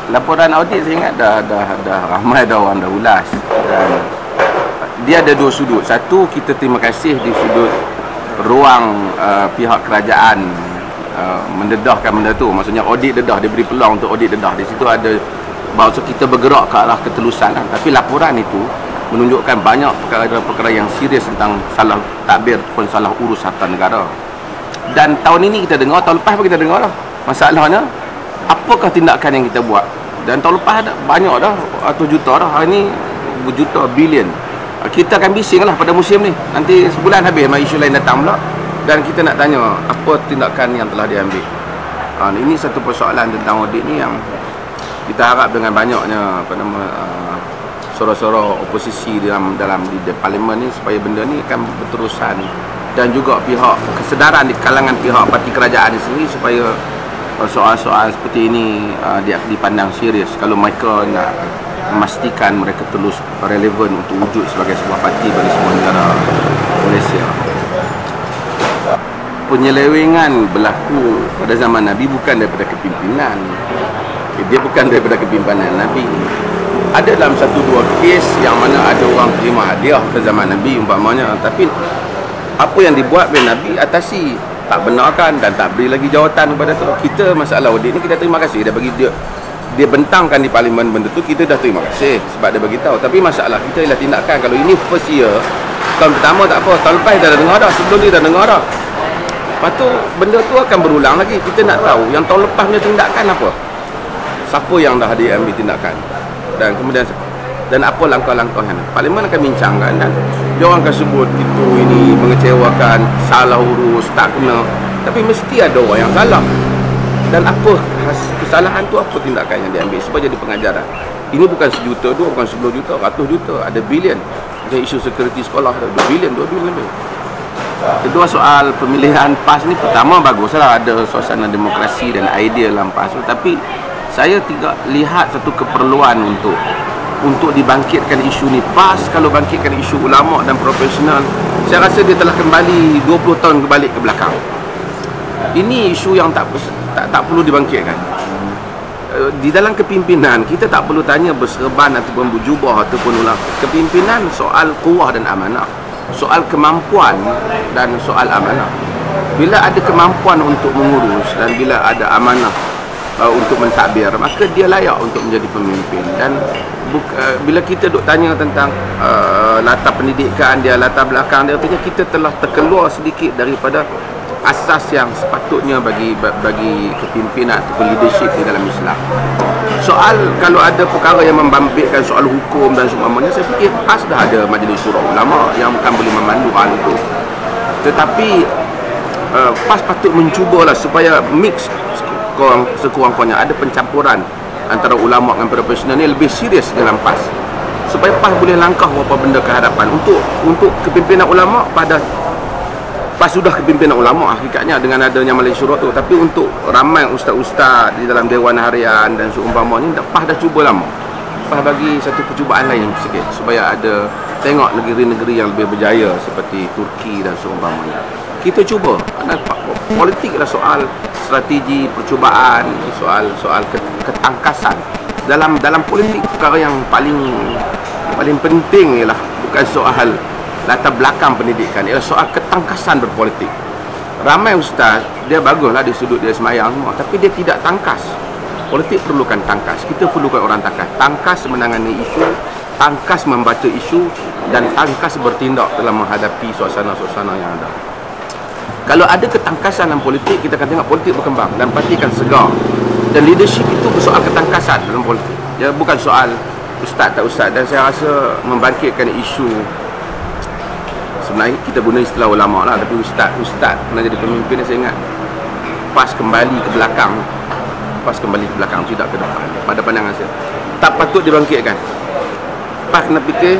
laporan audit saya ingat dah ramai dah orang dah ulas, dan dia ada dua sudut. Satu, kita terima kasih di sudut ruang pihak kerajaan mendedahkan benda tu, maksudnya audit dedah, dia beri peluang untuk audit dedah. Di situ ada maksud kita bergerak ke arah ketelusan. Tapi laporan itu menunjukkan banyak perkara-perkara yang serius tentang salah takbir pun salah urus harta negara. Dan tahun ini kita dengar, tahun lepas pun kita dengar lah. Masalahnya, apakah tindakan yang kita buat? Dan tahun lepas ada banyak dah, ratus juta dah. Hari ni berjuta, bilion. Kita akan bising lah pada musim ni. Nanti sebulan habis, isu lain datang pula. Dan kita nak tanya, apa tindakan yang telah diambil? Ini satu persoalan tentang audit ni yang kita harap dengan banyaknya suara-suara oposisi di parlimen ni, supaya benda ni akan berterusan, dan juga pihak kesedaran di kalangan pihak parti kerajaan ni sendiri, supaya soal-soal seperti ini dipandang serius kalau mereka nak memastikan mereka terus relevan untuk wujud sebagai sebuah parti bagi sebuah negara Malaysia. Penyelewengan berlaku pada zaman Nabi bukan daripada kepimpinan. Dia bukan daripada kepimpinan Nabi. Ada dalam satu dua kes yang mana ada orang terima hadiah ke zaman Nabi umpamanya, tapi apa yang dibuat oleh Nabi atasi, tak benarkan dan tak beri lagi jawatan kepada tu. Kita masalah audit ni kita terima kasih, dia bagi dia bentangkan di parlimen benda tu, kita dah terima kasih sebab dia bagi tahu. Tapi masalah kita ialah tindakan. Kalau ini first year, tahun pertama tak apa, tahun lepas dah dengar dah, sebelum ni dah dengar dah. Lepas tu benda tu akan berulang lagi. Kita nak tahu yang tahun lepas punya tindakan apa, siapa yang dah diambil tindakan, dan kemudian dan apa langkah-langkah yang parlimen akan bincangkan, dan dia orang akan sebut itu ini mengecewakan, salah urus, tak kena. Tapi mesti ada orang yang salah, dan apa kesalahan tu, apa tindakan yang diambil supaya jadi pengajaran. Ini bukan sejuta, dua, bukan 10 juta, ratus juta, ada bilion. Macam isu security sekolah, ada 2 bilion lebih. Kedua, soal pemilihan PAS ni, pertama baguslah ada suasana demokrasi dan idea dalam PAS tu, tapi saya tidak lihat satu keperluan untuk dibangkitkan isu ni. PAS kalau bangkitkan isu ulama dan profesional, saya rasa dia telah kembali 20 tahun kebalik ke belakang. Ini isu yang tak perlu dibangkitkan. Di dalam kepimpinan, kita tak perlu tanya berserban ataupun berjubah ataupun ulama. Kepimpinan soal kuwah dan amanah, soal kemampuan dan soal amanah. Bila ada kemampuan untuk mengurus dan bila ada amanah untuk mentadbir, maka dia layak untuk menjadi pemimpin. Dan bila kita duk tanya tentang latar pendidikan dia, latar belakang dia, artinya kita telah terkeluar sedikit daripada asas yang sepatutnya bagi kepimpinan atau leadership di dalam Islam. Soal kalau ada perkara yang membabitkan soal hukum dan semuanya, saya fikir PAS dah ada Majlis Syura Ulama yang akan boleh memandu hal itu. Tetapi PAS patut mencubalah supaya mix sekurang-kurangnya ada pencampuran antara ulama dengan profesional ni lebih serius dalam PAS, supaya PAS boleh langkah beberapa benda ke hadapan. Untuk kepimpinan ulama, pada PAS sudah kepimpinan ulama hakikatnya dengan adanya Majlis Syura tu, tapi untuk ramai ustaz-ustaz di dalam Dewan Harian dan seumpamanya, PAS dah cuba lama. PAS bagi satu percubaan lain sikit supaya ada, tengok negeri-negeri yang lebih berjaya seperti Turki dan seumpamanya. Kita cuba. Politik adalah soal strategi, percubaan, soal ketangkasan. Dalam politik, perkara yang paling penting ialah bukan soal latar belakang pendidikan, ialah soal ketangkasan berpolitik. Ramai ustaz, dia baguslah di sudut dia semayang semua, tapi dia tidak tangkas. Politik perlukan tangkas. Kita perlukan orang tangkas. Tangkas menangani isu, tangkas membaca isu, dan tangkas bertindak dalam menghadapi suasana-suasana yang ada. Kalau ada ketangkasan dalam politik, kita akan tengok politik berkembang dan parti akan segar. Dan leadership itu soal ketangkasan dalam politik. Ya, bukan soal ustaz tak ustaz. Dan saya rasa membangkitkan isu, sebenarnya kita guna istilah ulama lah, tapi ustaz nak jadi pemimpin, saya ingat PAS kembali ke belakang. PAS kembali ke belakang, tidak ke depan. Pada pandangan saya, tak patut dibangkitkan. PAS kena fikir,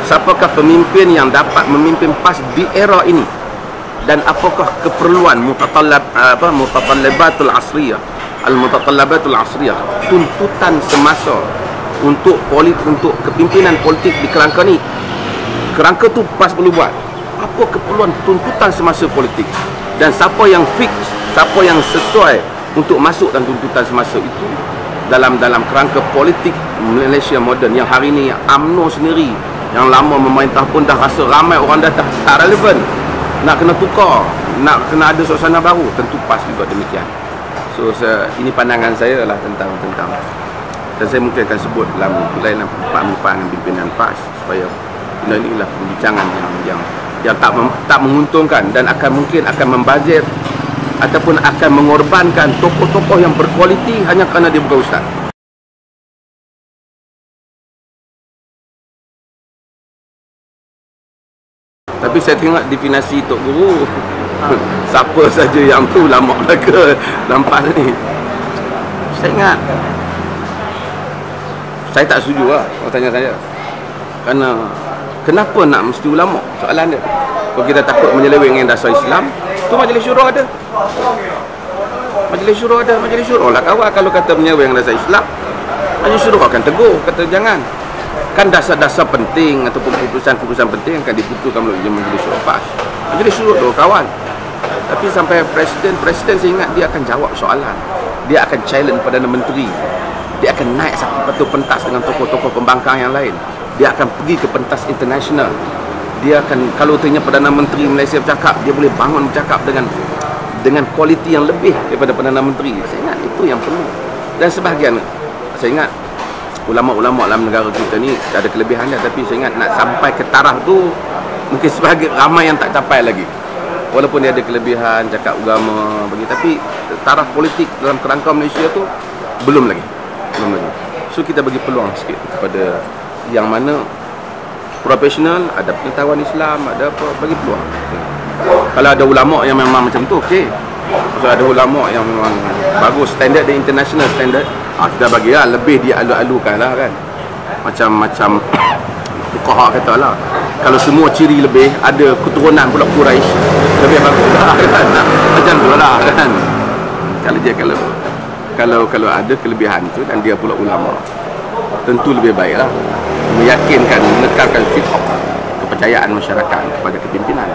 siapakah pemimpin yang dapat memimpin PAS di era ini, dan apakah keperluan mutatallabatul asriyah, al-mutatallabatul asriyah, tuntutan semasa untuk kepimpinan politik di kerangka ni. Kerangka tu PAS perlu buat. Apa keperluan tuntutan semasa politik, dan siapa yang fix, siapa yang sesuai untuk masuk dalam tuntutan semasa itu, dalam kerangka politik Malaysia moden yang hari ini UMNO sendiri yang lama memerintah pun dah rasa ramai orang dah tak relevan, nak kena tukar, nak kena ada suasana baru. Tentu PAS juga demikian. So ini pandangan saya lah tentang dan saya mungkin akan sebut dalam lain pembicaraan pimpinan PAS supaya inilah pembincangan yang tak menguntungkan dan mungkin akan membazir ataupun akan mengorbankan tokoh-tokoh yang berkualiti hanya kerana dia bukan ustaz. Tapi saya tengok definisi Tok Guru, siapa saja yang tu lama ke lampas ni. Saya ingat, saya tak setuju lah kalau tanya saya. Kerana kenapa nak mesti ulama? Soalan dia. Kalau kita takut menyeleweng dengan dasar Islam, tu Majlis Syura ada. Majlis Syura lah kawan. Kalau kata menyeleweng dengan dasar Islam, Majlis Syura akan tegur, kata jangan. Kan dasar-dasar penting ataupun keputusan-keputusan penting akan diputuskan melalui Majlis Syura PAS. Majlis Syura tu kawan. Tapi sampai presiden saya ingat dia akan jawab soalan. Dia akan challenge Perdana Menteri. Dia akan naik satu pentas dengan tokoh-tokoh pembangkang yang lain. Dia akan pergi ke pentas internasional. Dia akan, kalau tanya Perdana Menteri Malaysia bercakap, dia boleh bangun bercakap dengan kualiti yang lebih daripada Perdana Menteri. Saya ingat itu yang perlu. Dan sebahagian, saya ingat ulama-ulama dalam negara kita ni ada kelebihannya, tapi saya ingat nak sampai ke taraf tu mungkin sebahagian ramai yang tak capai lagi. Walaupun dia ada kelebihan cakap agama bagi, tapi taraf politik dalam kerangka Malaysia tu belum lagi. So kita bagi peluang sikit kepada yang mana profesional, ada pengetahuan Islam, ada apa, bagi peluang. Kalau ada ulama yang memang macam tu, okey. Kalau ada ulama yang memang bagus, standard dia international standard, kita bagilah lebih dia alu-alukan lah kan. Macam fuqaha kata lah, kalau semua ciri lebih, ada keturunan pula Quraisy, lebih bagus lah kan. Macam tu lah kan. Kalau ada kelebihan tu dan dia pula ulama, tentu lebih baik lah, meyakinkan, menekankan fiqh kepercayaan masyarakat kepada kepimpinan.